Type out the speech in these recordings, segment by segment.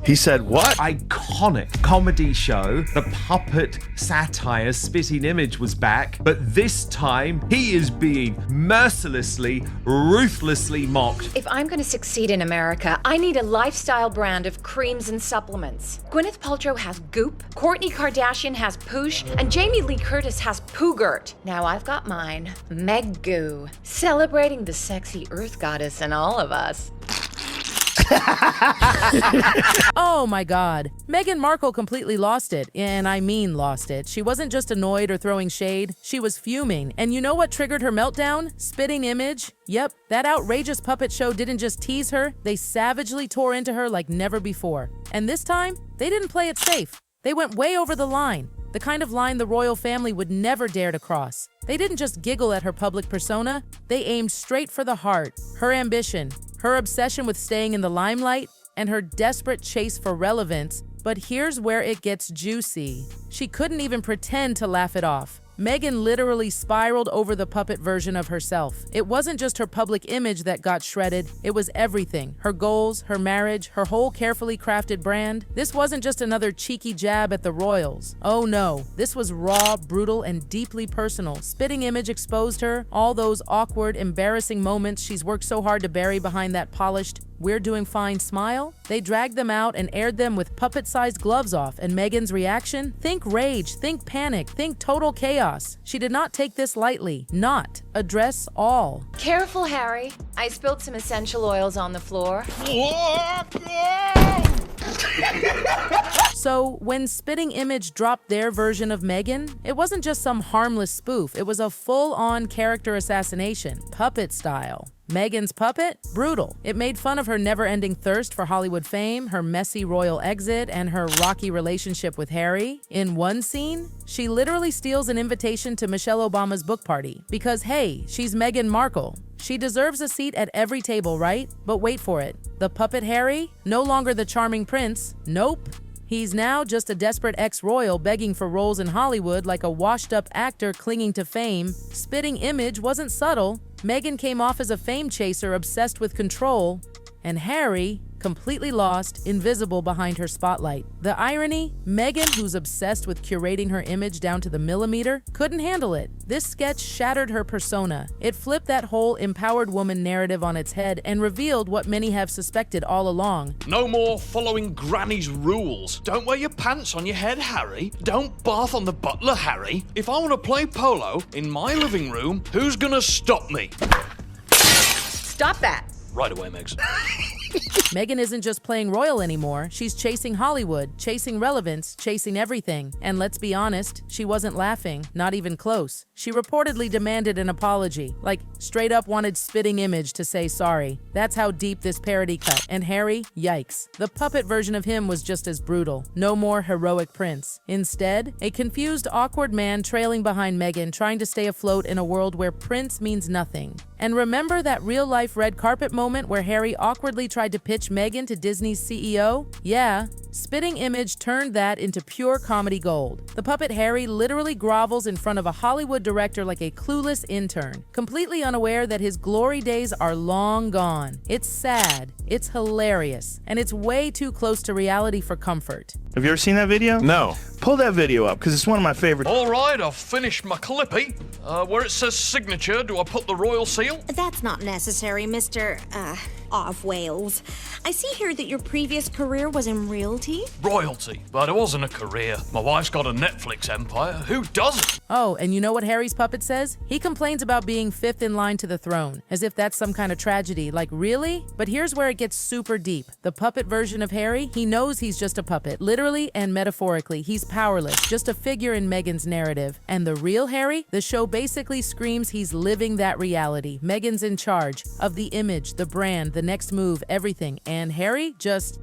He said what? Iconic comedy show, the puppet satire Spitting Image was back, but this time he is being mercilessly, ruthlessly mocked. If I'm going to succeed in America, I need a lifestyle brand of creams and supplements. Gwyneth Paltrow has Goop, Kourtney Kardashian has Poosh, and Jamie Lee Curtis has Poogert. Now I've got mine, Meg-goo, celebrating the sexy earth goddess in all of us. Oh my God. Meghan Markle completely lost it, and I mean lost it. She wasn't just annoyed or throwing shade, she was fuming. And you know what triggered her meltdown? Spitting Image? Yep, that outrageous puppet show didn't just tease her, they savagely tore into her like never before. And this time, they didn't play it safe. They went way over the line. The kind of line the royal family would never dare to cross. They didn't just giggle at her public persona, they aimed straight for the heart, her ambition, her obsession with staying in the limelight, and her desperate chase for relevance. But here's where it gets juicy. She couldn't even pretend to laugh it off. Meghan literally spiraled over the puppet version of herself. It wasn't just her public image that got shredded, it was everything. Her goals, her marriage, her whole carefully crafted brand. This wasn't just another cheeky jab at the royals. Oh no, this was raw, brutal, and deeply personal. Spitting Image exposed her, all those awkward, embarrassing moments she's worked so hard to bury behind that polished, "we're doing fine" smile. They dragged them out and aired them with puppet-sized gloves off, and Meghan's reaction? Think rage, think panic, think total chaos. She did not take this lightly. Not. Address all. Careful, Harry. I spilled some essential oils on the floor. So, when Spitting Image dropped their version of Meghan, it wasn't just some harmless spoof, it was a full-on character assassination, puppet style. Meghan's puppet? Brutal. It made fun of her never-ending thirst for Hollywood fame, her messy royal exit, and her rocky relationship with Harry. In one scene, she literally steals an invitation to Michelle Obama's book party. Because hey, she's Meghan Markle. She deserves a seat at every table, right? But wait for it. The puppet Harry? No longer the charming prince. Nope. He's now just a desperate ex-royal begging for roles in Hollywood like a washed-up actor clinging to fame. Spitting Image wasn't subtle. Meghan came off as a fame chaser obsessed with control, and Harry, completely lost, invisible behind her spotlight. The irony? Meghan, who's obsessed with curating her image down to the millimeter, couldn't handle it. This sketch shattered her persona. It flipped that whole empowered woman narrative on its head and revealed what many have suspected all along. No more following Granny's rules. Don't wear your pants on your head, Harry. Don't bath on the butler, Harry. If I want to play polo in my living room, who's gonna stop me? Stop that. Right away, Megs. Meghan isn't just playing royal anymore, she's chasing Hollywood, chasing relevance, chasing everything. And let's be honest, she wasn't laughing, not even close. She reportedly demanded an apology, like straight up wanted Spitting Image to say sorry. That's how deep this parody cut. And Harry, yikes. The puppet version of him was just as brutal. No more heroic prince. Instead, a confused, awkward man trailing behind Meghan, trying to stay afloat in a world where prince means nothing. And remember that real-life red carpet moment where Harry awkwardly tried to pitch Meghan to Disney's CEO? Yeah, Spitting Image turned that into pure comedy gold. The puppet Harry literally grovels in front of a Hollywood director like a clueless intern, completely unaware that his glory days are long gone. It's sad, it's hilarious, and it's way too close to reality for comfort. Have you ever seen that video? No. Pull that video up, because it's one of my favorites. All right, I've finished my clippy. Where it says signature, do I put the royal seal? That's not necessary, Mr. of Wales. I see here that your previous career was in realty. Royalty, but it wasn't a career. My wife's got a Netflix empire. Who doesn't? Oh, and you know what Harry's puppet says? He complains about being fifth in line to the throne, as if that's some kind of tragedy. Like, really? But here's where it gets super deep. The puppet version of Harry, he knows he's just a puppet, literally and metaphorically. He's powerless, just a figure in Meghan's narrative. And the real Harry? The show basically screams he's living that reality. Meghan's in charge of the image, the brand, the next move, everything. And Harry just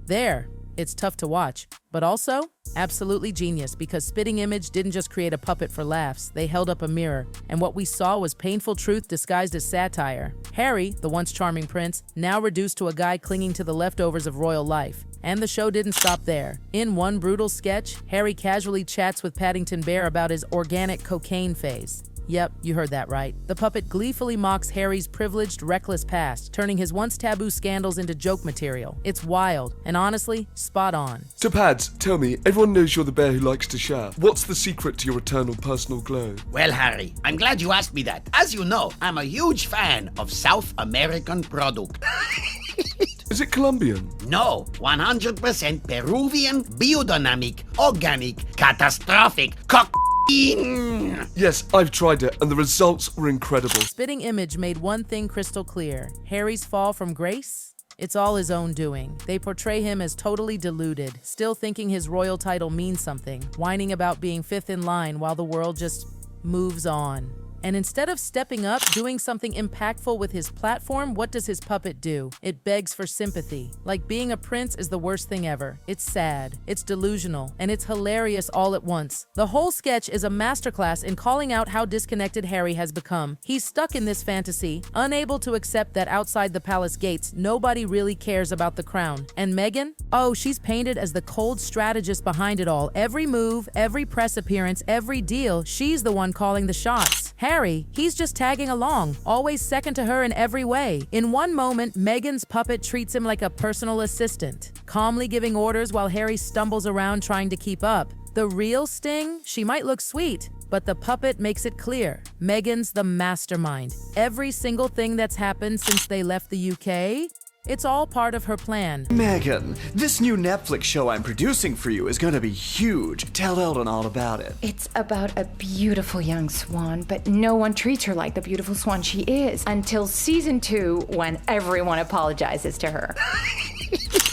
there. It's tough to watch, but also absolutely genius, because Spitting Image didn't just create a puppet for laughs, they held up a mirror, and what we saw was painful truth disguised as satire. Harry, the once charming prince, now reduced to a guy clinging to the leftovers of royal life. And the show didn't stop there. In one brutal sketch, Harry casually chats with Paddington Bear about his organic cocaine phase. Yep, you heard that right. The puppet gleefully mocks Harry's privileged, reckless past, turning his once taboo scandals into joke material. It's wild, and honestly, spot on. So Pads, tell me, everyone knows you're the bear who likes to share. What's the secret to your eternal personal glow? Well, Harry, I'm glad you asked me that. As you know, I'm a huge fan of South American product. Is it Colombian? No, 100% Peruvian, biodynamic, organic, catastrophic, Yes, I've tried it, and the results were incredible. Spitting Image made one thing crystal clear. Harry's fall from grace? It's all his own doing. They portray him as totally deluded, still thinking his royal title means something, whining about being fifth in line while the world just moves on. And instead of stepping up, doing something impactful with his platform, what does his puppet do? It begs for sympathy. Like being a prince is the worst thing ever. It's sad, it's delusional, and it's hilarious all at once. The whole sketch is a masterclass in calling out how disconnected Harry has become. He's stuck in this fantasy, unable to accept that outside the palace gates, nobody really cares about the crown. And Meghan? Oh, she's painted as the cold strategist behind it all. Every move, every press appearance, every deal, she's the one calling the shots. Harry, he's just tagging along, always second to her in every way. In one moment, Meghan's puppet treats him like a personal assistant, calmly giving orders while Harry stumbles around trying to keep up. The real sting? She might look sweet, but the puppet makes it clear. Meghan's the mastermind. Every single thing that's happened since they left the UK, it's all part of her plan. Meghan, this new Netflix show I'm producing for you is gonna be huge. Tell Eldon all about it. It's about a beautiful young swan, but no one treats her like the beautiful swan she is until season 2 when everyone apologizes to her.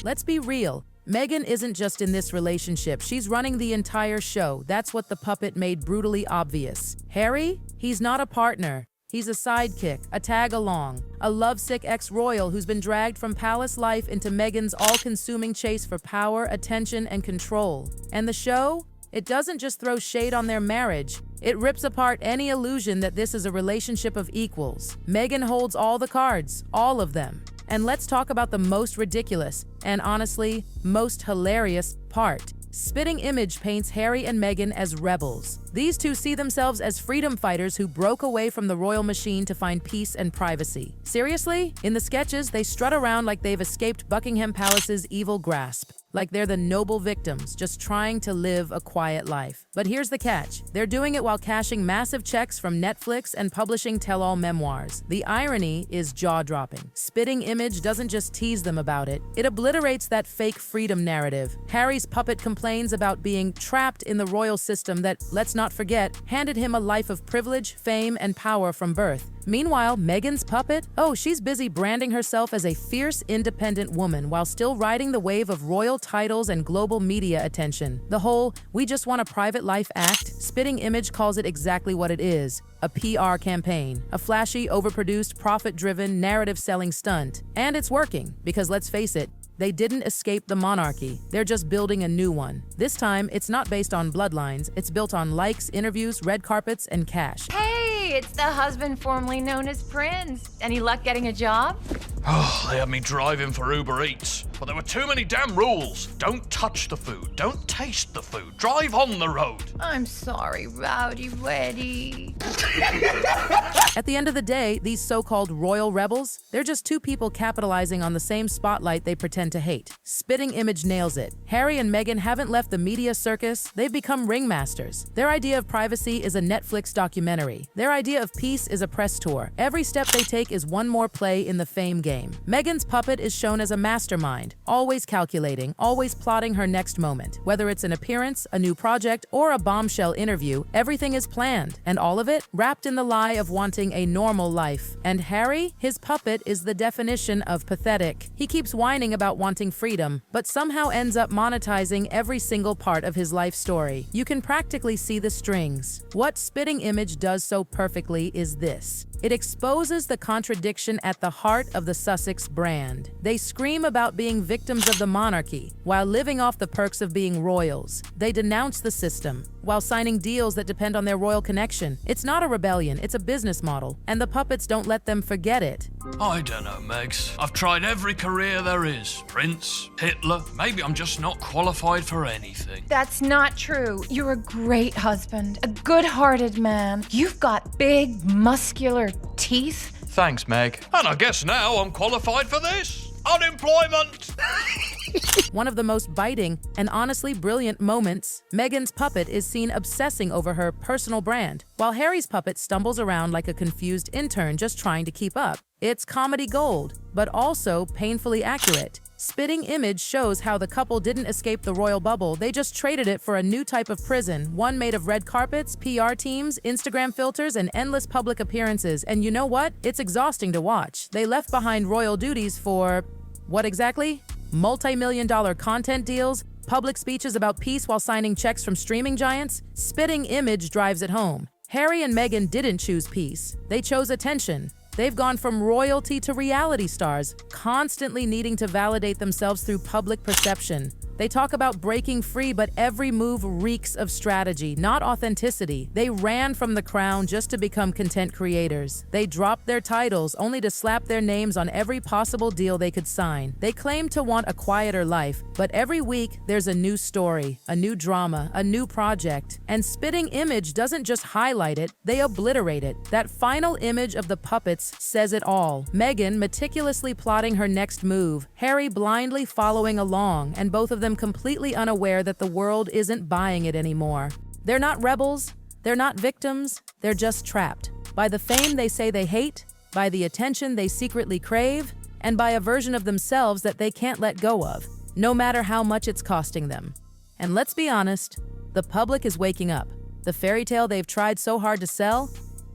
Let's be real. Meghan isn't just in this relationship, she's running the entire show. That's what the puppet made brutally obvious. Harry? He's not a partner. He's a sidekick, a tag-along, a lovesick ex-royal who's been dragged from palace life into Meghan's all-consuming chase for power, attention, and control. And the show? It doesn't just throw shade on their marriage. It rips apart any illusion that this is a relationship of equals. Meghan holds all the cards, all of them. And let's talk about the most ridiculous, and honestly, most hilarious part. Spitting Image paints Harry and Meghan as rebels. These two see themselves as freedom fighters who broke away from the royal machine to find peace and privacy. Seriously? In the sketches, they strut around like they've escaped Buckingham Palace's evil grasp. Like they're the noble victims, just trying to live a quiet life. But here's the catch. They're doing it while cashing massive checks from Netflix and publishing tell-all memoirs. The irony is jaw-dropping. Spitting Image doesn't just tease them about it. It obliterates that fake freedom narrative. Harry's puppet complains about being trapped in the royal system that, let's not forget, handed him a life of privilege, fame, and power from birth. Meanwhile, Meghan's puppet? Oh, she's busy branding herself as a fierce, independent woman while still riding the wave of royal titles and global media attention. The whole, we just want a private life act, Spitting Image calls it exactly what it is. A PR campaign. A flashy, overproduced, profit-driven, narrative-selling stunt. And it's working, because let's face it, they didn't escape the monarchy. They're just building a new one. This time, it's not based on bloodlines. It's built on likes, interviews, red carpets, and cash. Hey, it's the husband formerly known as Prince. Any luck getting a job? Oh, they had me driving for Uber Eats, but there were too many damn rules. Don't touch the food, don't taste the food, drive on the road. I'm sorry, Rowdy Weddy. At the end of the day, these so-called royal rebels, they're just two people capitalizing on the same spotlight they pretend to hate. Spitting Image nails it. Harry and Meghan haven't left the media circus, they've become ringmasters. Their idea of privacy is a Netflix documentary. Their idea of peace is a press tour. Every step they take is one more play in the fame game. Meghan's puppet is shown as a mastermind, always calculating, always plotting her next moment. Whether it's an appearance, a new project, or a bombshell interview, everything is planned, and all of it wrapped in the lie of wanting a normal life. And Harry, his puppet, is the definition of pathetic. He keeps whining about wanting freedom, but somehow ends up monetizing every single part of his life story. You can practically see the strings. What Spitting Image does so perfectly is this. It exposes the contradiction at the heart of the Sussex brand. They scream about being victims of the monarchy while living off the perks of being royals. They denounce the system, while signing deals that depend on their royal connection. It's not a rebellion, it's a business model, and the puppets don't let them forget it. I don't know, Megs. I've tried every career there is. Prince, Hitler, maybe I'm just not qualified for anything. That's not true. You're a great husband, a good-hearted man. You've got big, muscular teeth. Thanks, Meg. And I guess now I'm qualified for this. Unemployment! One of the most biting and honestly brilliant moments, Meghan's puppet is seen obsessing over her personal brand, while Harry's puppet stumbles around like a confused intern just trying to keep up. It's comedy gold, but also painfully accurate. Spitting Image shows how the couple didn't escape the royal bubble, they just traded it for a new type of prison, one made of red carpets, PR teams, Instagram filters, and endless public appearances. And you know what? It's exhausting to watch. They left behind royal duties for... what exactly? Multi-million-dollar content deals, public speeches about peace while signing checks from streaming giants. Spitting Image drives it home. Harry and Meghan didn't choose peace. They chose attention. They've gone from royalty to reality stars, constantly needing to validate themselves through public perception. They talk about breaking free, but every move reeks of strategy, not authenticity. They ran from the crown just to become content creators. They dropped their titles only to slap their names on every possible deal they could sign. They claim to want a quieter life, but every week there's a new story, a new drama, a new project. And Spitting Image doesn't just highlight it, they obliterate it. That final image of the puppets says it all. Meghan meticulously plotting her next move, Harry blindly following along, and both of them completely unaware that the world isn't buying it anymore. They're not rebels, they're not victims, they're just trapped. By the fame they say they hate, by the attention they secretly crave, and by a version of themselves that they can't let go of, no matter how much it's costing them. And let's be honest, the public is waking up. The fairy tale they've tried so hard to sell,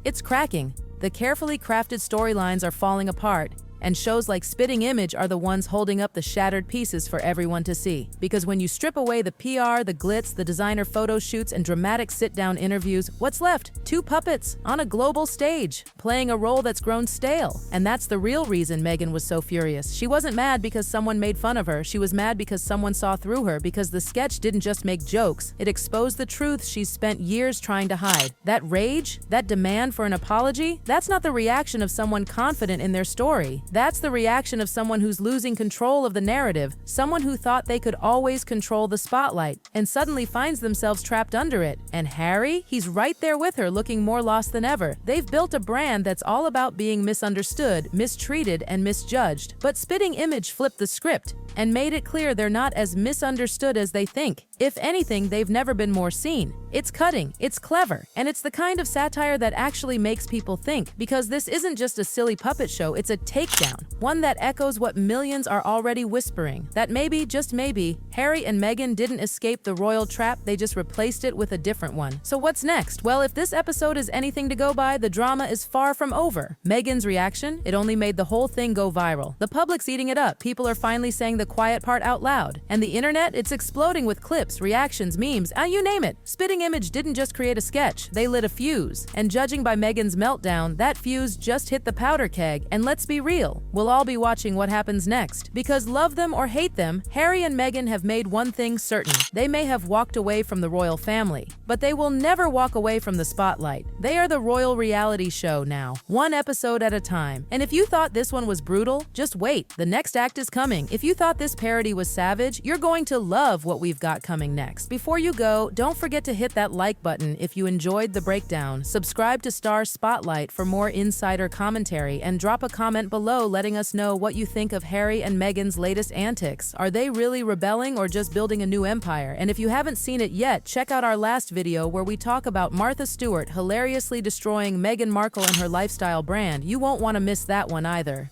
it's cracking. The carefully crafted storylines are falling apart, and shows like Spitting Image are the ones holding up the shattered pieces for everyone to see. Because when you strip away the PR, the glitz, the designer photo shoots, and dramatic sit-down interviews, what's left? Two puppets on a global stage, playing a role that's grown stale. And that's the real reason Meghan was so furious. She wasn't mad because someone made fun of her, she was mad because someone saw through her, because the sketch didn't just make jokes, it exposed the truth she's spent years trying to hide. That rage, that demand for an apology, that's not the reaction of someone confident in their story. That's the reaction of someone who's losing control of the narrative, someone who thought they could always control the spotlight, and suddenly finds themselves trapped under it. And Harry? He's right there with her, looking more lost than ever. They've built a brand that's all about being misunderstood, mistreated, and misjudged. But Spitting Image flipped the script and made it clear they're not as misunderstood as they think. If anything, they've never been more seen. It's cutting, it's clever, and it's the kind of satire that actually makes people think, because this isn't just a silly puppet show, it's a takedown, one that echoes what millions are already whispering, that maybe, just maybe, Harry and Meghan didn't escape the royal trap, they just replaced it with a different one. So what's next? Well, if this episode is anything to go by, the drama is far from over. Meghan's reaction? It only made the whole thing go viral. The public's eating it up, people are finally saying the quiet part out loud. And the internet? It's exploding with clips, reactions, memes, you name it. Spitting Image didn't just create a sketch, they lit a fuse. And judging by Meghan's meltdown, that fuse just hit the powder keg. And let's be real, we'll all be watching what happens next. Because love them or hate them, Harry and Meghan have made one thing certain. They may have walked away from the royal family, but they will never walk away from the spotlight. They are the royal reality show now, one episode at a time. And if you thought this one was brutal, just wait, the next act is coming. If you thought this parody was savage, you're going to love what we've got coming next. Before you go, don't forget to hit that like button if you enjoyed the breakdown, subscribe to Star Spotlight for more insider commentary, and drop a comment below letting us know what you think of Harry and Meghan's latest antics. Are they really rebelling or just building a new empire? And if you haven't seen it yet, check out our last video where we talk about Martha Stewart hilariously destroying Meghan Markle and her lifestyle brand. You won't want to miss that one either.